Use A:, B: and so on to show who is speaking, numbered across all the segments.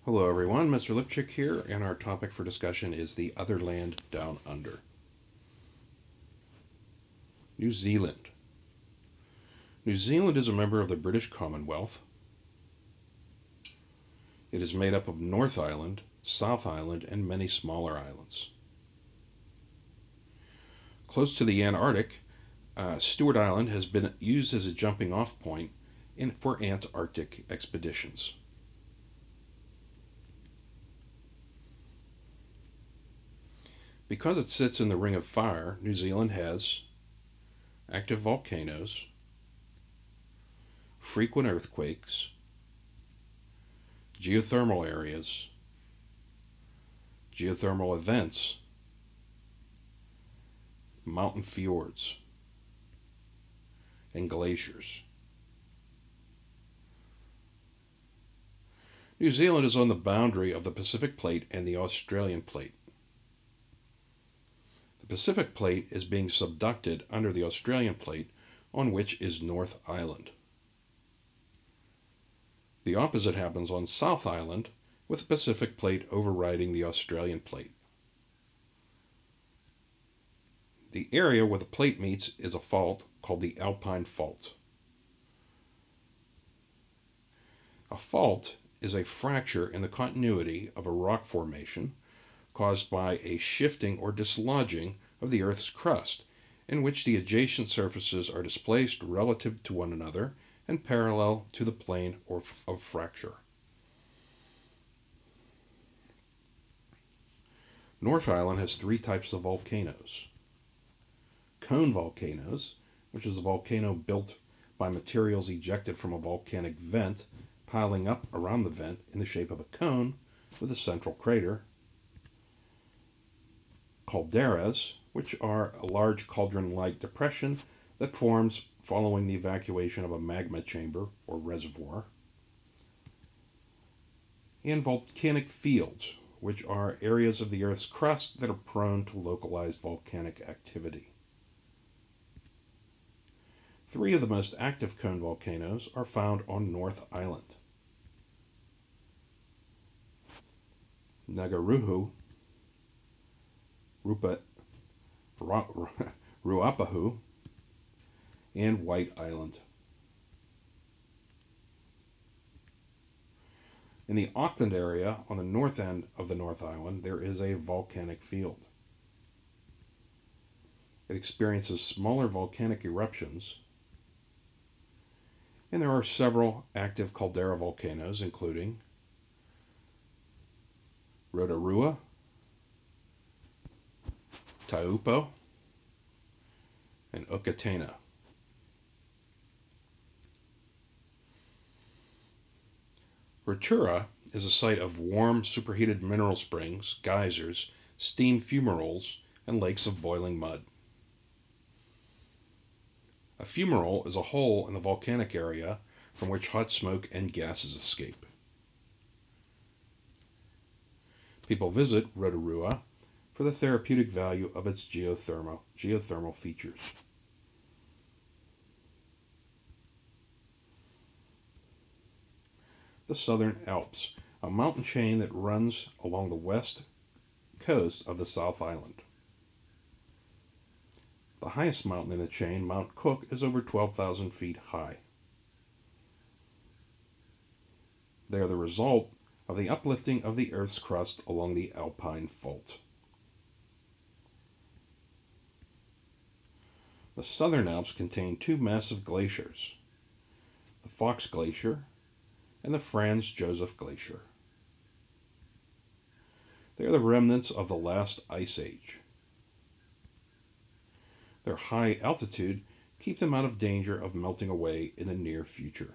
A: Hello everyone, Mr. Lipchick here, and our topic for discussion is the other land down under. New Zealand. New Zealand is a member of the British Commonwealth. It is made up of North Island, South Island, and many smaller islands. Close to the Antarctic, Stewart Island has been used as a jumping off point for Antarctic expeditions. Because it sits in the Ring of Fire, New Zealand has active volcanoes, frequent earthquakes, geothermal areas, geothermal events, mountain fjords, and glaciers. New Zealand is on the boundary of the Pacific Plate and the Australian Plate. The Pacific Plate is being subducted under the Australian Plate, on which is North Island. The opposite happens on South Island, with the Pacific Plate overriding the Australian Plate. The area where the plate meets is a fault called the Alpine Fault. A fault is a fracture in the continuity of a rock formation caused by a shifting or dislodging of the Earth's crust, in which the adjacent surfaces are displaced relative to one another and parallel to the plane of fracture. North Island has three types of volcanoes. Cone volcanoes, which is a volcano built by materials ejected from a volcanic vent, piling up around the vent in the shape of a cone with a central crater. Calderas, which are a large cauldron-like depression that forms following the evacuation of a magma chamber or reservoir. And volcanic fields, which are areas of the Earth's crust that are prone to localized volcanic activity. Three of the most active cone volcanoes are found on North Island. Nagaruhu, Ruapahu, and White Island. In the Auckland area, on the north end of the North Island, there is a volcanic field. It experiences smaller volcanic eruptions, and there are several active caldera volcanoes, including Rotorua, Taupo, and Okatena. Rotorua is a site of warm, superheated mineral springs, geysers, steam fumaroles, and lakes of boiling mud. A fumarole is a hole in the volcanic area from which hot smoke and gases escape. People visit Rotorua for the therapeutic value of its geothermal features. The Southern Alps, a mountain chain that runs along the west coast of the South Island. The highest mountain in the chain, Mount Cook, is over 12,000 feet high. They are the result of the uplifting of the Earth's crust along the Alpine Fault. The Southern Alps contain two massive glaciers, the Fox Glacier and the Franz Josef Glacier. They are the remnants of the last ice age. Their high altitude keeps them out of danger of melting away in the near future.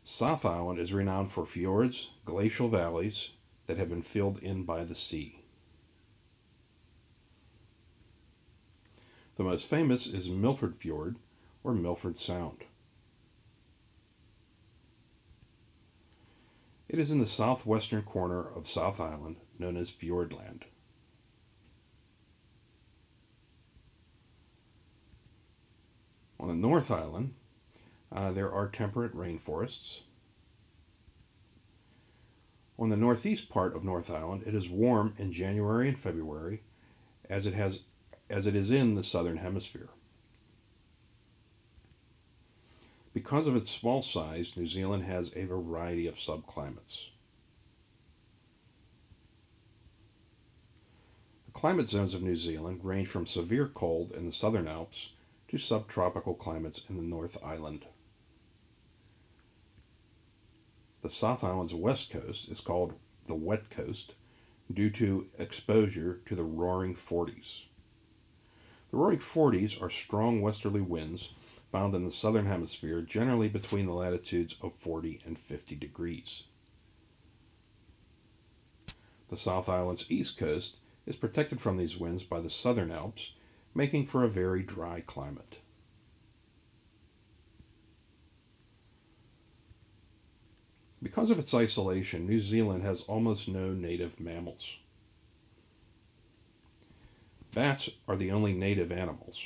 A: South Island is renowned for fjords, glacial valleys that have been filled in by the sea. The most famous is Milford Fjord, or Milford Sound. It is in the southwestern corner of South Island, known as Fiordland. On the North Island, There are temperate rainforests. On the northeast part of North Island, it is warm in January and February, as it is in the southern hemisphere. Because of its small size, New Zealand has a variety of subclimates. The climate zones of New Zealand range from severe cold in the Southern Alps to subtropical climates in the North Island. The South Island's west coast is called the wet coast due to exposure to the roaring 40s. The roaring 40s are strong westerly winds found in the southern hemisphere, generally between the latitudes of 40 and 50 degrees. The South Island's east coast is protected from these winds by the Southern Alps, making for a very dry climate. Because of its isolation, New Zealand has almost no native mammals. Bats are the only native animals.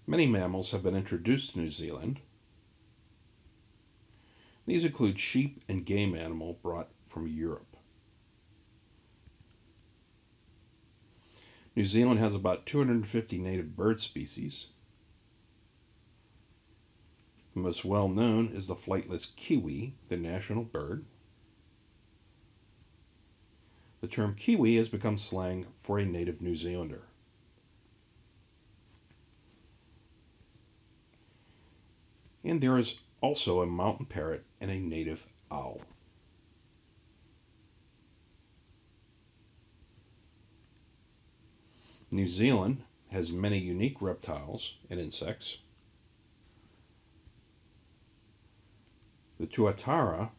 A: Many mammals have been introduced to New Zealand. These include sheep and game animal brought from Europe. New Zealand has about 250 native bird species. The most well known is the flightless kiwi, the national bird. The term Kiwi has become slang for a native New Zealander. And there is also a mountain parrot and a native owl. New Zealand has many unique reptiles and insects. The tuatara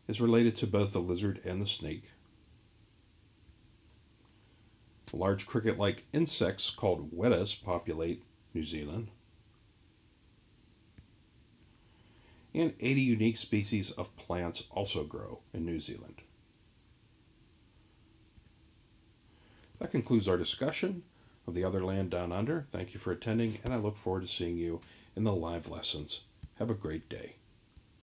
A: is related to both the lizard and the snake. Large cricket-like insects called wettas populate New Zealand. And 80 unique species of plants also grow in New Zealand. That concludes our discussion of the other land down under. Thank you for attending, and I look forward to seeing you in the live lessons. Have a great day.